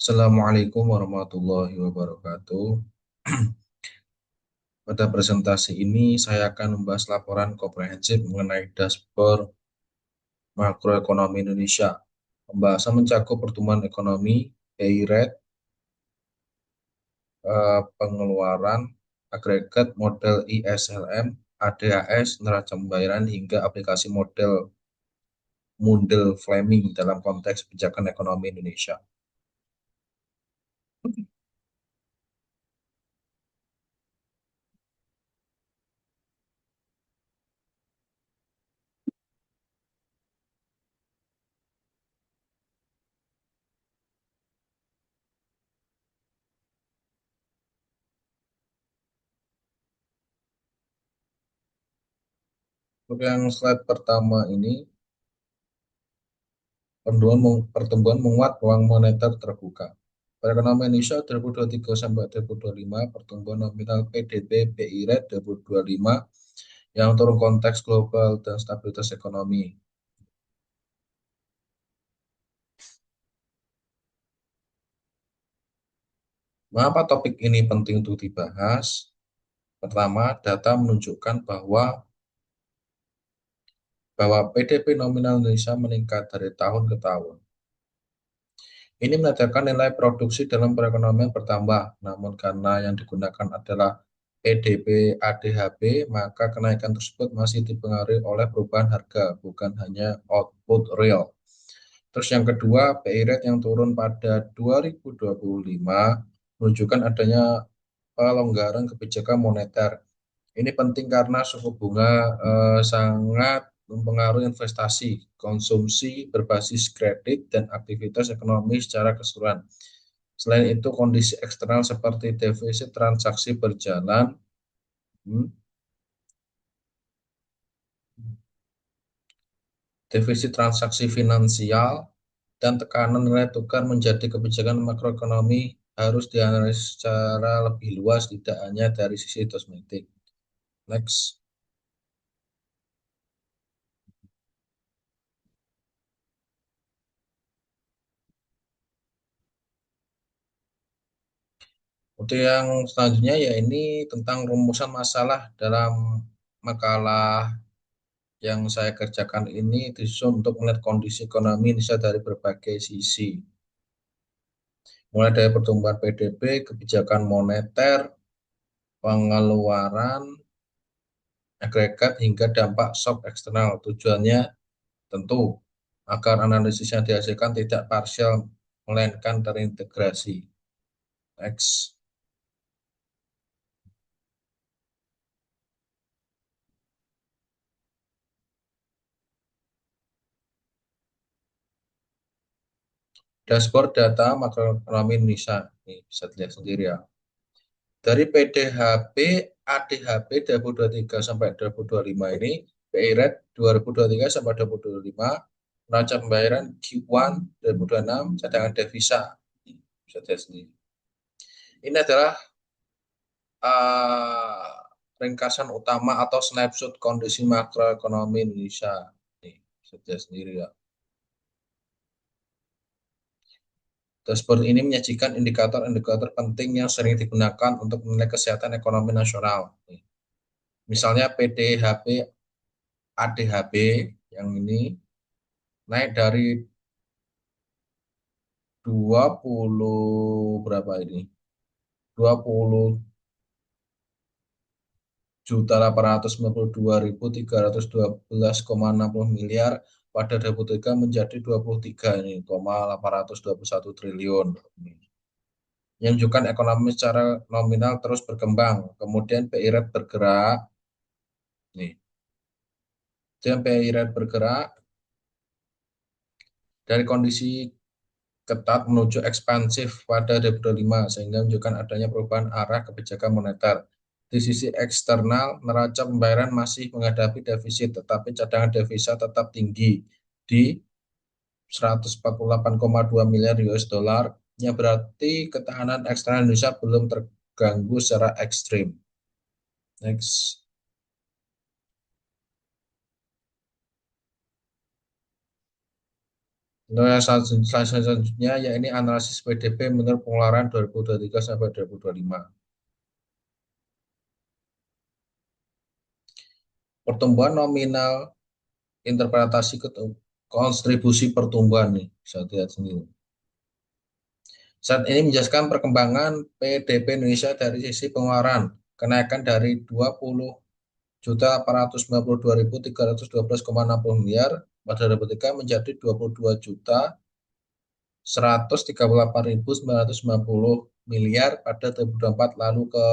Assalamualaikum warahmatullahi wabarakatuh. Pada presentasi ini saya akan membahas laporan komprehensif mengenai dashboard makroekonomi Indonesia. Pembahasan mencakup pertumbuhan ekonomi, BI rate, pengeluaran, agregat, model ISLM, ADHS, neraca pembayaran, hingga aplikasi model Mundell-Fleming dalam konteks kebijakan ekonomi Indonesia. Untuk yang slide pertama ini, pertumbuhan menguat ruang moneter terbuka. Perekonomian Indonesia 2023 sampai 2025, pertumbuhan nominal PDB BI rate 2025 yang turun konteks global dan stabilitas ekonomi. Mengapa topik ini penting untuk dibahas? Pertama, data menunjukkan bahwa PDB nominal Indonesia meningkat dari tahun ke tahun. Ini menandakan nilai produksi dalam perekonomian bertambah, namun karena yang digunakan adalah PDB ADHB, maka kenaikan tersebut masih dipengaruhi oleh perubahan harga, bukan hanya output real. Terus yang kedua, BI rate yang turun pada 2025 menunjukkan adanya pelonggaran kebijakan moneter. Ini penting karena suku bunga sangat mempengaruhi investasi, konsumsi berbasis kredit, dan aktivitas ekonomi secara keseluruhan. Selain itu, kondisi eksternal seperti defisit transaksi berjalan, hmm, defisit transaksi finansial, dan tekanan nilai tukar menjadi kebijakan makroekonomi harus dianalisis secara lebih luas, tidak hanya dari sisi kosmetik. Next. Untuk yang selanjutnya ya ini tentang rumusan masalah dalam makalah yang saya kerjakan ini disusun untuk melihat kondisi ekonomi Indonesia dari berbagai sisi. Mulai dari pertumbuhan PDB, kebijakan moneter, pengeluaran, agregat, hingga dampak shock eksternal. Tujuannya tentu agar analisis yang dihasilkan tidak parsial, melainkan terintegrasi. Next. Dashboard data makroekonomi Indonesia. Ini bisa dilihat sendiri ya. Dari PDHB, ADHB 2023 sampai 2025 ini, BI rate 2023 sampai 2025, neraca pembayaran Q1 2026, cadangan devisa. Bisa dilihat sendiri. Ini adalah uh, ringkasan utama atau snapshot kondisi makroekonomi Indonesia. Nih, bisa dilihat sendiri ya. Dashboard ini menyajikan indikator-indikator penting yang sering digunakan untuk menilai kesehatan ekonomi nasional. Misalnya PDHB, ADHB yang ini naik dari 20 berapa ini? 20 juta 892.312,60 miliar pada 2023 menjadi 23 ini, 821 triliun. Yang menunjukkan ekonomi secara nominal terus berkembang. Kemudian BI rate bergerak, nih. Kemudian BI rate bergerak dari kondisi ketat menuju ekspansif pada 2025 sehingga menunjukkan adanya perubahan arah kebijakan moneter. Di sisi eksternal, neraca pembayaran masih menghadapi defisit, tetapi cadangan devisa tetap tinggi di 148,2 miliar US dollar, yang berarti ketahanan eksternal Indonesia belum terganggu secara ekstrim. Next. Nah, selanjutnya ya ini analisis PDB menurut pengeluaran 2023 sampai 2025. Pertumbuhan nominal interpretasi kontribusi pertumbuhan nih, bisa lihat sendiri. Saat ini menjelaskan perkembangan PDB Indonesia dari sisi pengeluaran, kenaikan dari 20.892.312,60 miliar pada 2023 menjadi 22.138.990 miliar pada 2024, lalu ke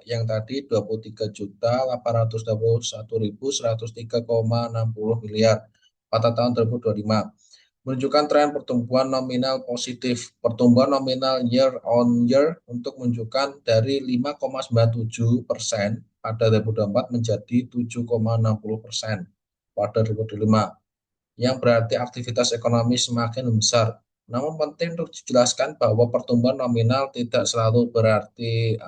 yang tadi 23.881.103,60 miliar pada tahun 2025, menunjukkan tren pertumbuhan nominal positif. Pertumbuhan nominal year on year untuk menunjukkan dari 5,97% pada 2024 menjadi 7,60% pada 2025, yang berarti aktivitas ekonomi semakin besar. Namun penting untuk dijelaskan bahwa pertumbuhan nominal tidak selalu berarti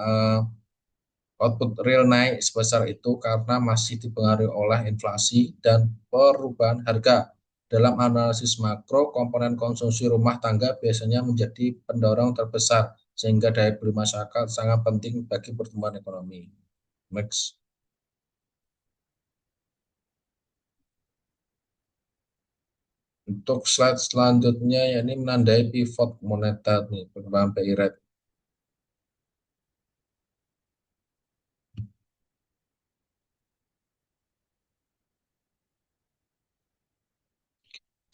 output real naik sebesar itu karena masih dipengaruhi oleh inflasi dan perubahan harga. Dalam analisis makro, komponen konsumsi rumah tangga biasanya menjadi pendorong terbesar, sehingga daya beli masyarakat sangat penting bagi pertumbuhan ekonomi. Next. Untuk slide selanjutnya, ya ini menandai pivot moneter nih, perkembangan BI rate.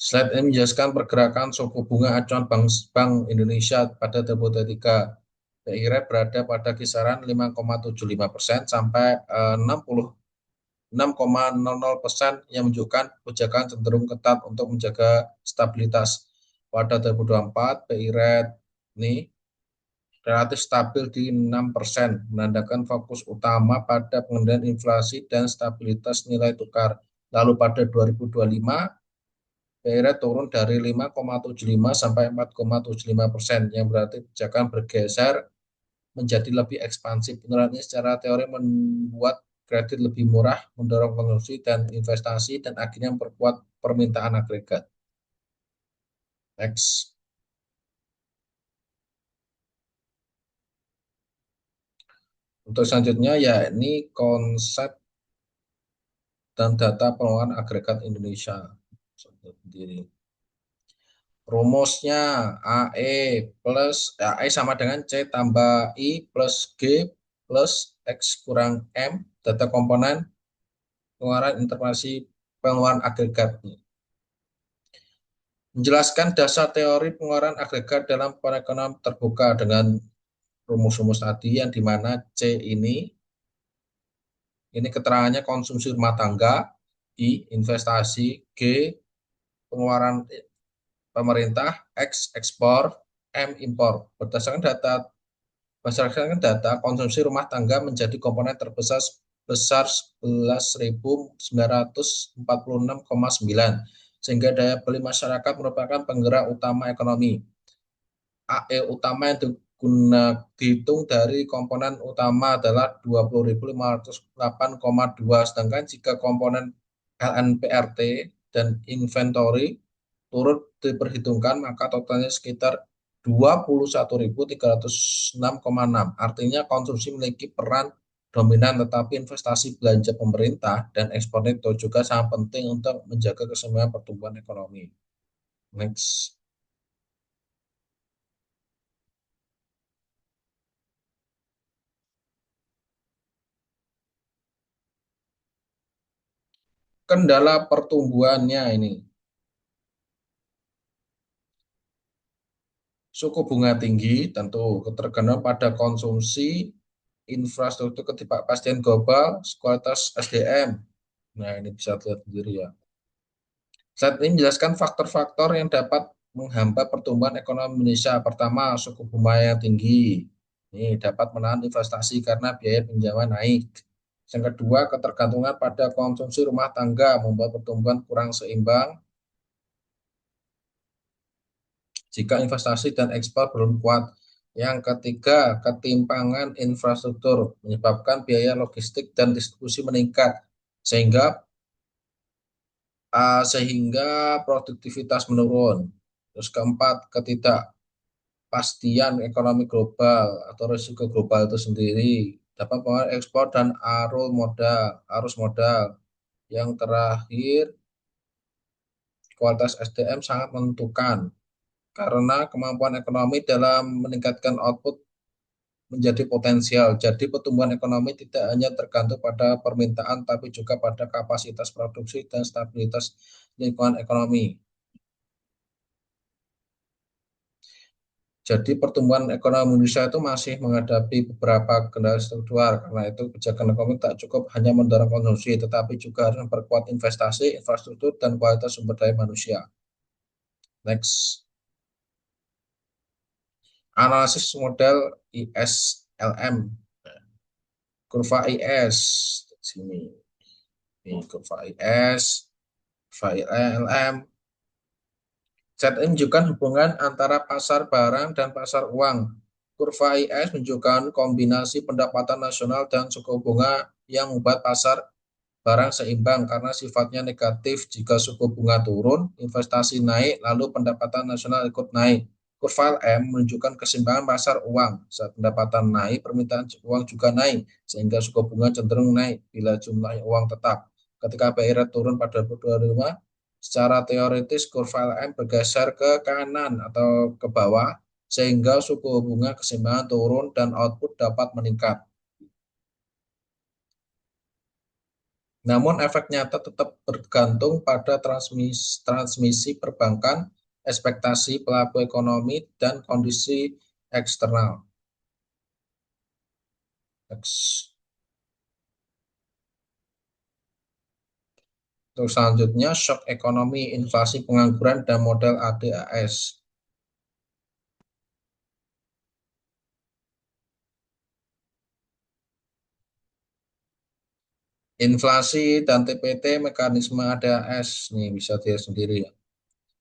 Slide ini menjelaskan pergerakan suku bunga acuan Bank Indonesia pada 2023. BI rate berada pada kisaran 5,75% sampai 6,00% yang menunjukkan kebijakan cenderung ketat untuk menjaga stabilitas. Pada 2024, BI rate ini relatif stabil di 6%, menandakan fokus utama pada pengendalian inflasi dan stabilitas nilai tukar. Lalu pada 2025, BI rate turun dari 5,75 sampai 4,75%, yang berarti kebijakan bergeser menjadi lebih ekspansif. Penurunan ini secara teori membuat kredit lebih murah, mendorong konsumsi dan investasi, dan akhirnya memperkuat permintaan agregat. Next. Untuk selanjutnya ya ini konsep dan data pengeluaran agregat Indonesia sendiri. Rumusnya AE plus AE sama dengan C tambah I plus G plus X kurang M, data komponen pengeluaran interpretasi pengeluaran agregat. Menjelaskan dasar teori pengeluaran agregat dalam perekonomian terbuka dengan rumus-rumus tadi, yang dimana C ini keterangannya konsumsi rumah tangga, I investasi, G pengeluaran pemerintah, X ekspor, M impor. Berdasarkan data konsumsi rumah tangga menjadi komponen terbesar besar 11.946,9, sehingga daya beli masyarakat merupakan penggerak utama ekonomi. AE utama yang dihitung dari komponen utama adalah 20.508,2, sedangkan jika komponen LNPRT dan inventory turut diperhitungkan maka totalnya sekitar 21.306,6. Artinya konsumsi memiliki peran dominan, tetapi investasi, belanja pemerintah, dan ekspor itu juga sangat penting untuk menjaga keseimbangan pertumbuhan ekonomi. Next. Kendala pertumbuhannya ini, suku bunga tinggi, tentu ketergantungan pada konsumsi, infrastruktur, ketidakpastian global, kualitas SDM. Nah, ini bisa dilihat sendiri ya. Saat ini menjelaskan faktor-faktor yang dapat menghambat pertumbuhan ekonomi Indonesia. Pertama, suku bunga yang tinggi. Ini dapat menahan investasi karena biaya pinjaman naik. Yang kedua, ketergantungan pada konsumsi rumah tangga membuat pertumbuhan kurang seimbang jika investasi dan ekspor belum kuat. Yang ketiga, ketimpangan infrastruktur menyebabkan biaya logistik dan distribusi meningkat sehingga produktivitas menurun. Terus keempat, ketidakpastian ekonomi global atau risiko global itu sendiri dapat mempengaruhi ekspor dan arus modal. Yang terakhir, kualitas SDM sangat menentukan karena kemampuan ekonomi dalam meningkatkan output menjadi potensial. Jadi pertumbuhan ekonomi tidak hanya tergantung pada permintaan, tapi juga pada kapasitas produksi dan stabilitas lingkungan ekonomi. Jadi pertumbuhan ekonomi Indonesia itu masih menghadapi beberapa kendala struktural. Karena itu kebijakan ekonomi tak cukup hanya mendorong konsumsi, tetapi juga harus memperkuat investasi, infrastruktur, dan kualitas sumber daya manusia. Next, analisis model ISLM, kurva IS sini. Ini kurva IS, kurva ILM. Chart ini menunjukkan hubungan antara pasar barang dan pasar uang. Kurva IS menunjukkan kombinasi pendapatan nasional dan suku bunga yang membuat pasar barang seimbang karena sifatnya negatif. Jika suku bunga turun, investasi naik, lalu pendapatan nasional ikut naik. Kurva LM menunjukkan keseimbangan pasar uang. Saat pendapatan naik, permintaan uang juga naik, sehingga suku bunga cenderung naik bila jumlah uang tetap. Ketika BI rate turun pada 2025, secara teoritis kurva LM bergeser ke kanan atau ke bawah, sehingga suku bunga keseimbangan turun dan output dapat meningkat. Namun efek nyata tetap bergantung pada transmisi perbankan, ekspektasi pelaku ekonomi, dan kondisi eksternal. Terus selanjutnya, shock ekonomi, inflasi, pengangguran, dan model ADAS. Inflasi dan TPT, mekanisme ADAS. Nih bisa dia sendiri ya.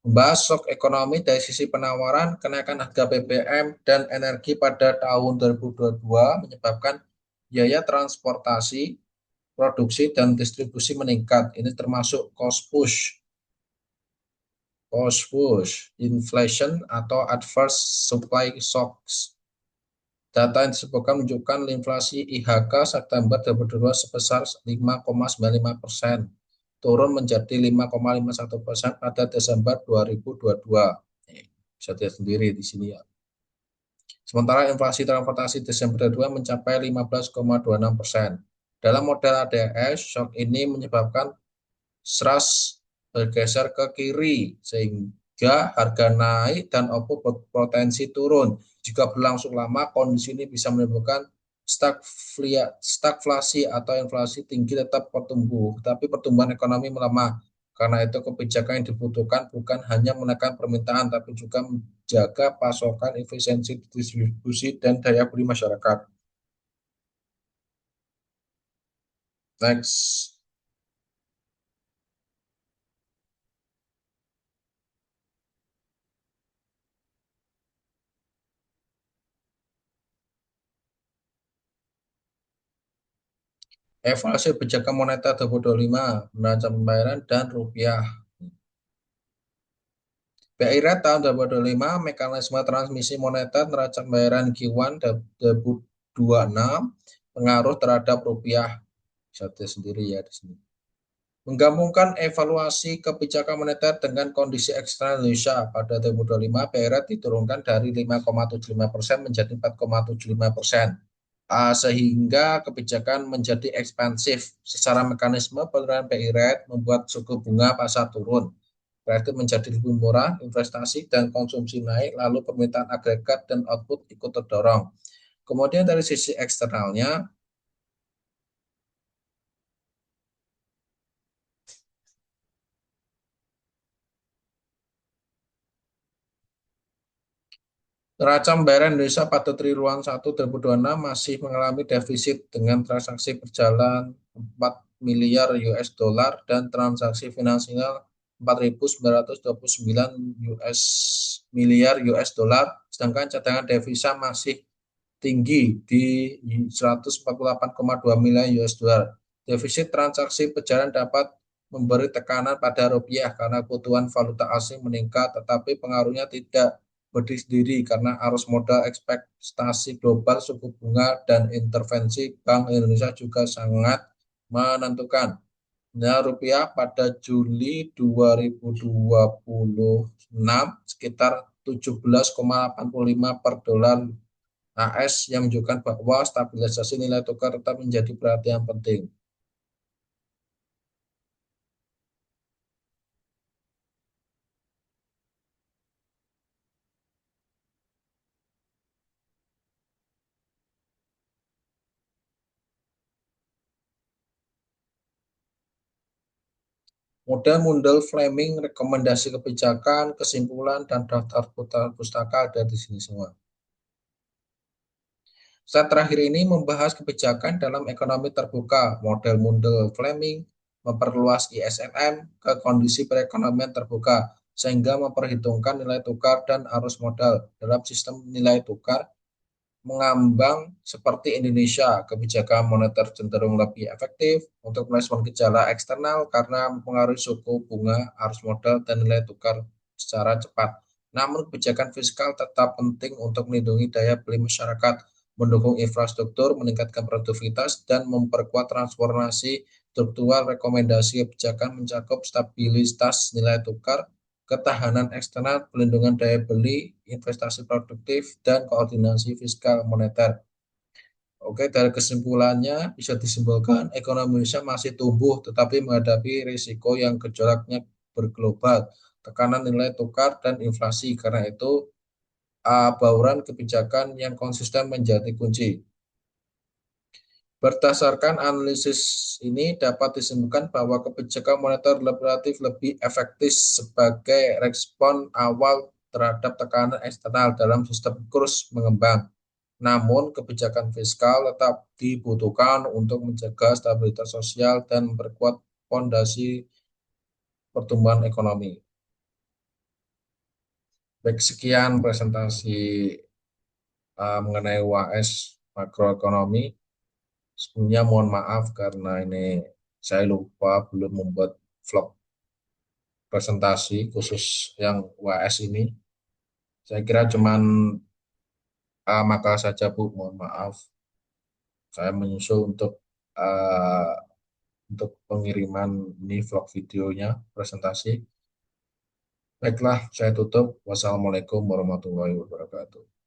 Membahas shock ekonomi dari sisi penawaran, kenaikan harga BBM dan energi pada tahun 2022 menyebabkan biaya transportasi, produksi, dan distribusi meningkat. Ini termasuk cost push, inflation, atau adverse supply shocks. Data yang disebutkan menunjukkan inflasi IHK September 2022 sebesar 5,95%, turun menjadi 5,51% pada Desember 2022. Bisa lihat sendiri di sini ya. Sementara inflasi transportasi Desember 2022 mencapai 15,26%. Dalam model ADS, shock ini menyebabkan SRAS bergeser ke kiri sehingga harga naik dan output berpotensi turun. Jika berlangsung lama, kondisi ini bisa menimbulkan stagflasi atau inflasi tinggi tetap bertumbuh, tapi pertumbuhan ekonomi melemah. Karena itu kebijakan yang dibutuhkan bukan hanya menekan permintaan, tapi juga menjaga pasokan, efisiensi distribusi, dan daya beli masyarakat. Next. Evaluasi kebijakan moneter 2025, neraca pembayaran dan rupiah. BI Rate tahun 2025, mekanisme transmisi moneter neraca pembayaran Q1 2026, pengaruh terhadap rupiah. Bisa sendiri ya di sini. Menggabungkan evaluasi kebijakan moneter dengan kondisi eksternal Indonesia pada 2025, BI Rate diturunkan dari 5,75% menjadi 4,75%. Sehingga kebijakan menjadi ekspansif. Secara mekanisme penurunan BI rate membuat suku bunga pasar turun. Kredit menjadi lebih murah, investasi dan konsumsi naik, lalu permintaan agregat dan output ikut terdorong. Kemudian dari sisi eksternalnya, neraca pembayaran Indonesia pada triwulan 1 2026 masih mengalami defisit dengan transaksi berjalan 4 miliar US dollar dan transaksi finansial 4.929 miliar US dollar, sedangkan cadangan devisa masih tinggi di 148,2 miliar US dollar. Defisit transaksi berjalan dapat memberi tekanan pada rupiah karena kebutuhan valuta asing meningkat, tetapi pengaruhnya tidak berdiri sendiri karena arus modal, ekspektasi global, suku bunga, dan intervensi Bank Indonesia juga sangat menentukan. Nah, rupiah pada Juli 2026 sekitar 17,85 per dolar AS yang menunjukkan bahwa stabilisasi nilai tukar tetap menjadi perhatian penting. Model Mundell Fleming, rekomendasi kebijakan, kesimpulan, dan daftar pustaka ada di sini semua. Slide terakhir ini membahas kebijakan dalam ekonomi terbuka. Model Mundell Fleming memperluas ISMM ke kondisi perekonomian terbuka, sehingga memperhitungkan nilai tukar dan arus modal dalam sistem nilai tukar mengambang seperti Indonesia. Kebijakan moneter cenderung lebih efektif untuk merespon gejala eksternal karena mempengaruhi suku bunga, arus modal, dan nilai tukar secara cepat. Namun kebijakan fiskal tetap penting untuk melindungi daya beli masyarakat, mendukung infrastruktur, meningkatkan produktivitas, dan memperkuat transformasi struktural. Rekomendasi kebijakan mencakup stabilitas nilai tukar, ketahanan eksternal, pelindungan daya beli, investasi produktif, dan koordinasi fiskal moneter. Oke, dari kesimpulannya bisa disimpulkan ekonomi Indonesia masih tumbuh tetapi menghadapi risiko yang gejolaknya berglobal, tekanan nilai tukar, dan inflasi. Karena itu, bauran kebijakan yang konsisten menjadi kunci. Berdasarkan analisis ini dapat disimpulkan bahwa kebijakan moneter relatif lebih efektif sebagai respon awal terhadap tekanan eksternal dalam sistem kurs mengembang. Namun, kebijakan fiskal tetap dibutuhkan untuk menjaga stabilitas sosial dan memperkuat fondasi pertumbuhan ekonomi. Baik, sekian presentasi mengenai UAS makroekonomi. Sebelumnya mohon maaf karena ini saya lupa belum membuat vlog presentasi khusus yang UAS ini. Saya kira cuman makalah saja Bu, mohon maaf. Saya menyusul uh, untuk pengiriman ini vlog videonya presentasi. Baiklah, saya tutup. Wassalamualaikum warahmatullahi wabarakatuh.